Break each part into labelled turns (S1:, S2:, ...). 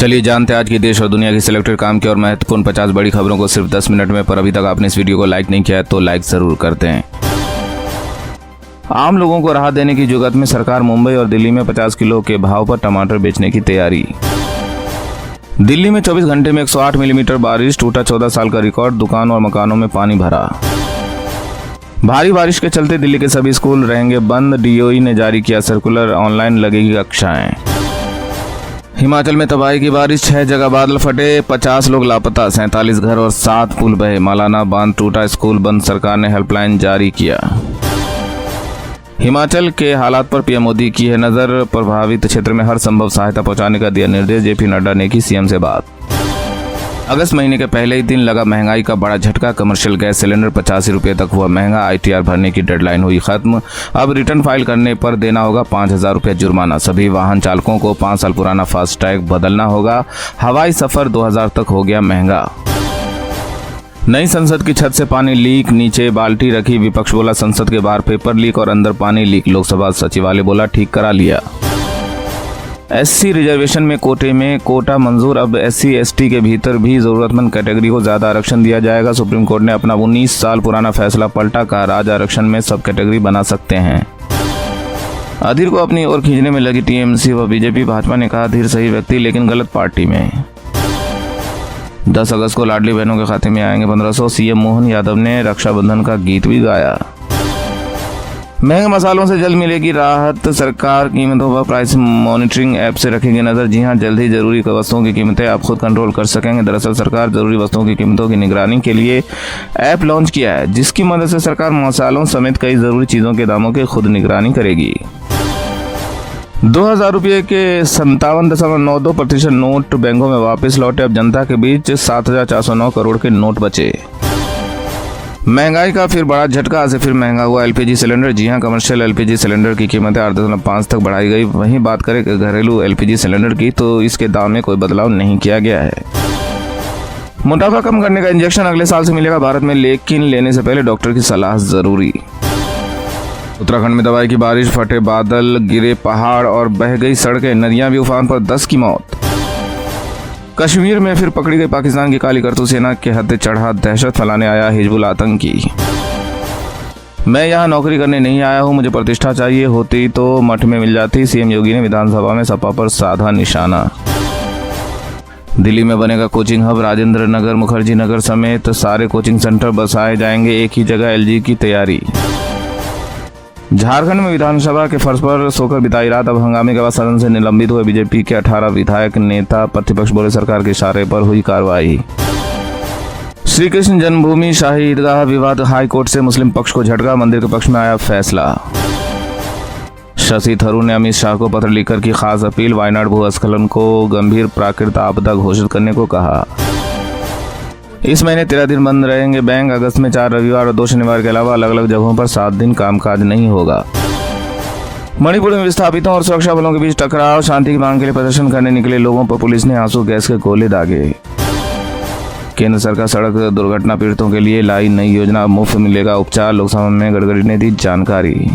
S1: चलिए जानते हैं आज की देश और दुनिया की सिलेक्टेड काम की और महत्वपूर्ण 50 बड़ी खबरों को सिर्फ 10 मिनट में। पर अभी तक आपने इस वीडियो को लाइक नहीं किया है तो लाइक जरूर करते हैं। आम लोगों को राहत देने की जुगत में सरकार मुंबई और दिल्ली में 50 किलो के भाव पर टमाटर बेचने की तैयारी। दिल्ली में 24 घंटे में 108 मिलीमीटर बारिश, टूटा 14 साल का रिकॉर्ड, दुकान और मकानों में पानी भरा। भारी बारिश के चलते दिल्ली के सभी स्कूल रहेंगे बंद, डीओई ने जारी किया सर्कुलर, ऑनलाइन लगेगी कक्षाएं। हिमाचल में तबाही की बारिश, 6 जगह बादल फटे, 50 लोग लापता, 47 घर और 7 पुल बहे, मौलाना बांध टूटा, स्कूल बंद, सरकार ने हेल्पलाइन जारी किया। हिमाचल के हालात पर पीएम मोदी की है नजर, प्रभावित क्षेत्र में हर संभव सहायता पहुंचाने का दिया निर्देश, जेपी नड्डा ने की सीएम से बात। अगस्त महीने के पहले ही दिन लगा महंगाई का बड़ा झटका, कमर्शियल गैस सिलेंडर 85 रुपये तक हुआ महंगा, आईटीआर भरने की डेडलाइन हुई खत्म, अब रिटर्न फाइल करने पर देना होगा 5,000 रुपये जुर्माना, सभी वाहन चालकों को 5 साल पुराना फास्टैग बदलना होगा, हवाई सफर 2000 तक हो गया महंगा। नई संसद की छत से पानी लीक, नीचे बाल्टी रखी, विपक्ष बोला संसद के बाहर पेपर लीक और अंदर पानी लीक, लोकसभा सचिवालय बोला ठीक करा लिया। एससी रिजर्वेशन में कोटे में कोटा मंजूर, अब एससी एसटी के भीतर भी जरूरतमंद कैटेगरी को ज्यादा आरक्षण दिया जाएगा, सुप्रीम कोर्ट ने अपना 19 साल पुराना फैसला पलटा, कहा राज्य आरक्षण में सब कैटेगरी बना सकते हैं। अधीर को अपनी ओर खींचने में लगी टीएमसी व बीजेपी, भाजपा ने कहा अधीर सही व्यक्ति लेकिन गलत पार्टी में। 10 अगस्त को लाडली बहनों के खाते में आएंगे 1500, सीएम मोहन यादव ने रक्षाबंधन का गीत भी गाया। महंगे मसालों से जल्द मिलेगी राहत, सरकार कीमतों पर प्राइस मॉनिटरिंग ऐप से रखेगी नजर, जी हां जल्द ही जरूरी वस्तुओं की कीमतें आप खुद कंट्रोल कर सकेंगे। दरअसल सरकार जरूरी वस्तुओं की कीमतों की निगरानी के लिए ऐप लॉन्च किया है, जिसकी मदद से सरकार मसालों समेत कई जरूरी चीजों के दामों की खुद निगरानी करेगी। 2000 रुपये के 57.92% नोट बैंकों में वापस लौटे, अब जनता के बीच 7,409 करोड़ के नोट बचे। महंगाई का फिर बड़ा झटका, आज से फिर महंगा हुआ एलपीजी सिलेंडर, जी हां कमर्शियल एलपीजी सिलेंडर की कीमतें 8.5 तक बढ़ाई गई। वहीं बात करें घरेलू एलपीजी सिलेंडर की तो इसके दाम में कोई बदलाव नहीं किया गया है। मोटापा कम करने का इंजेक्शन अगले साल से मिलेगा भारत में, लेकिन लेने से पहले डॉक्टर की सलाह जरूरी। उत्तराखंड में दवाई की बारिश, फटे बादल, गिरे पहाड़ और बह गई सड़कें, नदियां भी उफान पर, 10 की मौत। कश्मीर में फिर पकड़ी गई पाकिस्तान की काली करतूत, सेना के हद चढ़ा दहशत फैलाने आया हिजबुल आतंकी। मैं यहाँ नौकरी करने नहीं आया हूँ, मुझे प्रतिष्ठा चाहिए, होती तो मठ में मिल जाती, सीएम योगी ने विधानसभा में सपा पर साधा निशाना। दिल्ली में बनेगा कोचिंग हब, राजेंद्र नगर, मुखर्जी नगर समेत सारे कोचिंग सेंटर बसाए जाएंगे एक ही जगह, एलजी की तैयारी। झारखंड में विधानसभा के फर्श पर सोकर बिताई रात, अब हंगामे के बाद सदन से निलंबित हुए बीजेपी के 18 विधायक, नेता प्रतिपक्ष बोले सरकार के इशारे पर हुई कार्रवाई। श्री कृष्ण जन्मभूमि शाही ईदगाह विवाद, हाई कोर्ट से मुस्लिम पक्ष को झटका, मंदिर के पक्ष में आया फैसला। शशि थरूर ने अमित शाह को पत्र लिखकर की खास अपील, वायनाड भूस्खलन को गंभीर प्राकृतिक आपदा घोषित करने को कहा। इस महीने 13 दिन बंद रहेंगे बैंक, अगस्त में 4 रविवार और 2 शनिवार के अलावा अलग अलग जगहों पर 7 दिन कामकाज नहीं होगा। मणिपुर में विस्थापितों और सुरक्षा बलों के बीच टकराव, शांति की मांग के लिए प्रदर्शन करने निकले लोगों पर पुलिस ने आंसू गैस के गोले दागे। केंद्र सरकार सड़क दुर्घटना पीड़ितों के लिए लाई नई योजना, मुफ्त मिलेगा उपचार, लोकसभा में गडकरी ने दी जानकारी।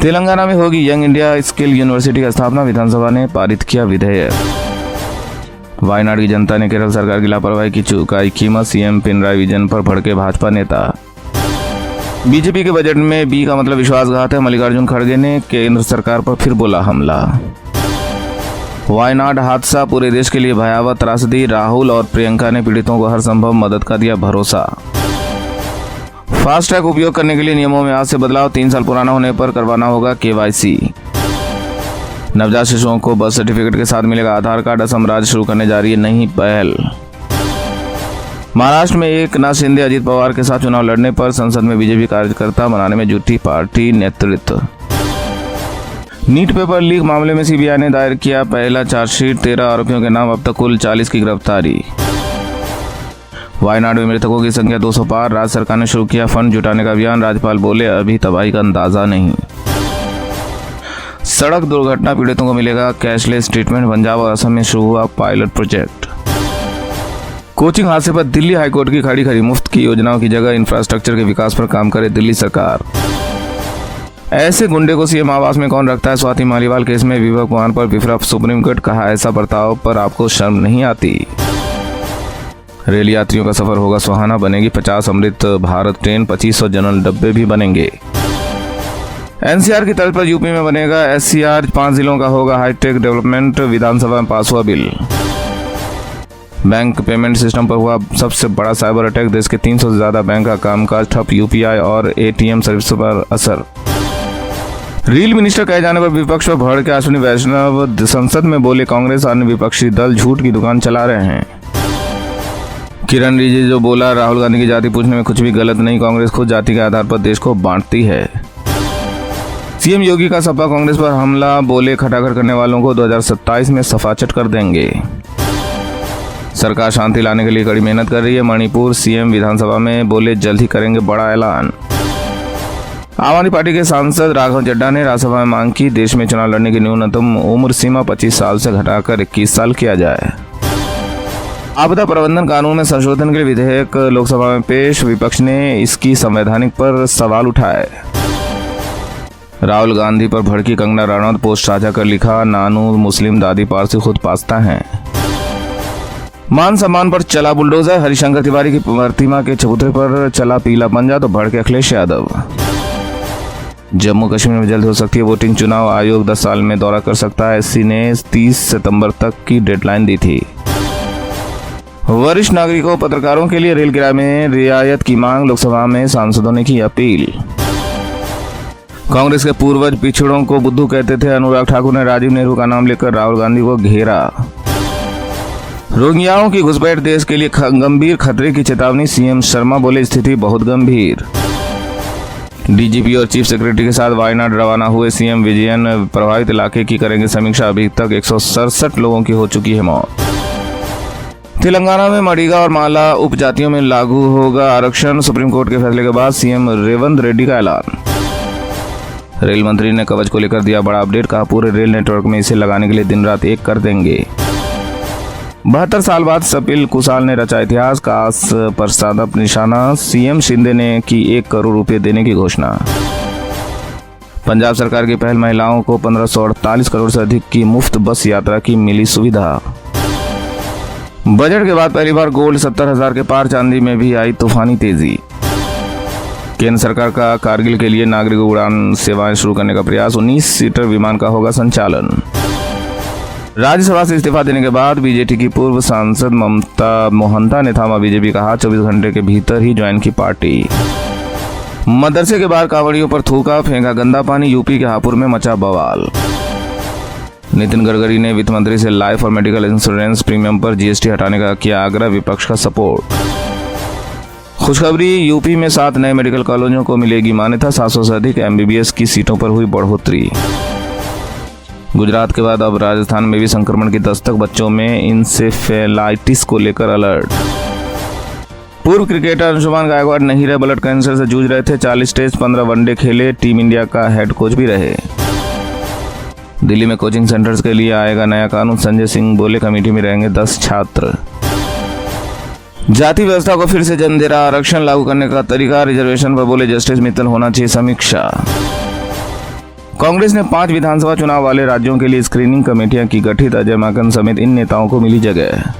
S1: तेलंगाना में होगी यंग इंडिया स्किल यूनिवर्सिटी की स्थापना, विधानसभा ने पारित किया विधेयक। वायनाड की जनता ने केरल सरकार की लापरवाही की चुकाई कीमत, सीएम पिनराई विजयन पर भड़के भाजपा नेता। बीजेपी के बजट में बी का मतलब विश्वासघात है, मल्लिकार्जुन खड़गे ने केंद्र सरकार पर फिर बोला हमला। वायनाड हादसा पूरे देश के लिए भयावह त्रासदी, राहुल और प्रियंका ने पीड़ितों को हर संभव मदद का दिया भरोसा। फास्टैग उपयोग करने के लिए नियमों में आज से बदलाव, 3 साल पुराना होने पर करवाना होगा केवाईसी। नवजात शिशुओं को बर्थ सर्टिफिकेट के साथ मिलेगा आधार कार्ड, असम राज्य शुरू करने जा रही है नई पहल। महाराष्ट्र में एकनाथ शिंदे अजित पवार के साथ चुनाव लड़ने पर संसद में बीजेपी कार्यकर्ता बनाने में जुटी पार्टी नेतृत्व। नीट पेपर लीक मामले में सीबीआई ने दायर किया पहला चार्जशीट, 13 आरोपियों के नाम, अब तक कुल 40 की गिरफ्तारी। वायनाड में मृतकों की संख्या 200 पार, राज्य सरकार ने शुरू किया फंड जुटाने का अभियान, राज्यपाल बोले अभी तबाही का अंदाजा नहीं। सड़क दुर्घटना पीड़ितों को मिलेगा कैशलेस ट्रीटमेंट, पंजाब और असम में शुरू हुआ पायलट प्रोजेक्ट। कोचिंग हादसे पर दिल्ली हाईकोर्ट की खड़ी मुफ्त की योजनाओं की जगह इंफ्रास्ट्रक्चर के विकास पर काम करे दिल्ली सरकार। ऐसे गुंडे को सीएम आवास में कौन रखता है? स्वाति मालीवाल केस में विभा कुमार पर बिफरा सुप्रीम कोर्ट, कहा ऐसा बर्ताव पर आपको शर्म नहीं आती? रेल यात्रियों का सफर होगा सुहाना, बनेगी 50 अमृत भारत ट्रेन, 2500 जनरल डब्बे भी बनेंगे। एनसीआर की तर्ज पर यूपी में बनेगा एससीआर, 5 जिलों का होगा हाईटेक डेवलपमेंट, विधानसभा में पास हुआ बिल। बैंक पेमेंट सिस्टम पर हुआ सबसे बड़ा साइबर अटैक, देश के 300 से ज्यादा बैंक का कामकाज ठप, यूपीआई और एटीएम सर्विस पर असर। रील मिनिस्टर कहे जाने पर विपक्ष पर भड़के अश्विनी वैष्णव, संसद में बोले कांग्रेस अन्य विपक्षी दल झूठ की दुकान चला रहे हैं। किरण रिजिजू बोला राहुल गांधी की जाति पूछने में कुछ भी गलत नहीं, कांग्रेस खुद जाति के आधार पर देश को बांटती है। सीएम योगी का सपा कांग्रेस पर हमला, बोले खटाखट करने वालों को 2027 में सफाचट कर देंगे। सरकार शांति लाने के लिए कड़ी मेहनत कर रही है। मणिपुर सीएम विधानसभा में बोले जल्द ही करेंगे बड़ा ऐलान। आम आदमी पार्टी के सांसद राघव चड्ढा ने राज्यसभा में मांग की देश में चुनाव लड़ने की न्यूनतम उम्र सीमा 25 साल से घटाकर 21 साल किया जाए। आपदा प्रबंधन कानून में संशोधन के लिए विधेयक लोकसभा में पेश, विपक्ष ने इसकी संवैधानिक पर सवाल उठाए। राहुल गांधी पर भड़की कंगना रनौत, पोस्ट साझा कर लिखा नानू मुस्लिम दादी पारसी खुद पास्ता हैं। मान सम्मान पर चला बुलडोजर, हरिशंकर तिवारी की प्रतिमा के चबूतरे पर चला पीला पंजा तो भड़के अखिलेश यादव। जम्मू कश्मीर में जल्द हो सकती है वोटिंग, चुनाव आयोग 10 साल में दौरा कर सकता है, एससी ने 30 सितंबर तक की डेडलाइन दी थी। वरिष्ठ नागरिकों पत्रकारों के लिए रेल किराए में रियायत की मांग, लोकसभा में सांसदों ने की अपील। कांग्रेस के पूर्वज पिछड़ों को बुद्धू कहते थे, अनुराग ठाकुर ने राजीव नेहरू का नाम लेकर राहुल गांधी को घेरा। रोहिंग्याओं की घुसपैठ देश के लिए गंभीर खतरे की चेतावनी, सीएम शर्मा बोले स्थिति बहुत गंभीर। डीजीपी और चीफ सेक्रेटरी के साथ वायनाड रवाना हुए सीएम विजयन, प्रभावित इलाके की करेंगे समीक्षा, अभी तक 167 लोगों की हो चुकी है मौत। तेलंगाना में मडिगा और माला उपजातियों में लागू होगा आरक्षण, सुप्रीम कोर्ट के फैसले के बाद सीएम रेवंत रेड्डी का ऐलान। रेल मंत्री ने कवच को लेकर दिया बड़ा अपडेट, कहा पूरे रेल नेटवर्क में इसे लगाने के लिए दिन रात एक कर देंगे। 72 साल बाद सपिल कुसाल ने रचा इतिहास, कास प्रसाद निशाना, सीएम शिंदे ने की 1 करोड़ रुपए देने की घोषणा। पंजाब सरकार की पहल, महिलाओं को 1548 करोड़ से अधिक की मुफ्त बस यात्रा की मिली सुविधा। बजट के बाद पहली बार गोल्ड 70,000 के पार, चांदी में भी आई तूफानी तेजी। केंद्र सरकार का कारगिल के लिए नागरिक उड़ान सेवाएं शुरू करने का प्रयास, 19 सीटर विमान का होगा संचालन। राज्यसभा से इस्तीफा देने के बाद बीजेपी की पूर्व सांसद ममता मोहंता ने थामा बीजेपी, कहा 24 घंटे के भीतर ही ज्वाइन की पार्टी। मदरसे के बाहर कांवड़ियों पर थूका, फेंका गंदा पानी, यूपी के हापुड़ में मचा बवाल। नितिन गडकरी ने वित्त मंत्री से लाइफ और मेडिकल इंश्योरेंस प्रीमियम पर जीएसटी हटाने का किया आग्रह, विपक्ष का सपोर्ट। खुशखबरी, यूपी में 7 नए मेडिकल कॉलेजों को मिलेगी मान्यता, 700 से अधिक एमबीबीएस की सीटों पर हुई बढ़ोतरी। गुजरात के बाद अब राजस्थान में भी संक्रमण की दस्तक, बच्चों में इंसेफेलाइटिस को लेकर अलर्ट। पूर्व क्रिकेटर अंशुमान गायकवाड़ नहीं रहे, ब्लड कैंसर से जूझ रहे थे, 40 टेस्ट 15 वनडे खेले, टीम इंडिया का हेड कोच भी रहे। दिल्ली में कोचिंग सेंटर्स के लिए आएगा नया कानून, संजय सिंह बोले कमेटी में रहेंगे 10 छात्र। जाति व्यवस्था को फिर से जन्म दे रहा आरक्षण, लागू करने का तरीका, रिजर्वेशन पर बोले जस्टिस मित्तल, होना चाहिए समीक्षा। कांग्रेस ने 5 विधानसभा चुनाव वाले राज्यों के लिए स्क्रीनिंग कमेटियां की गठित, अजय माकन समेत इन नेताओं को मिली जगह।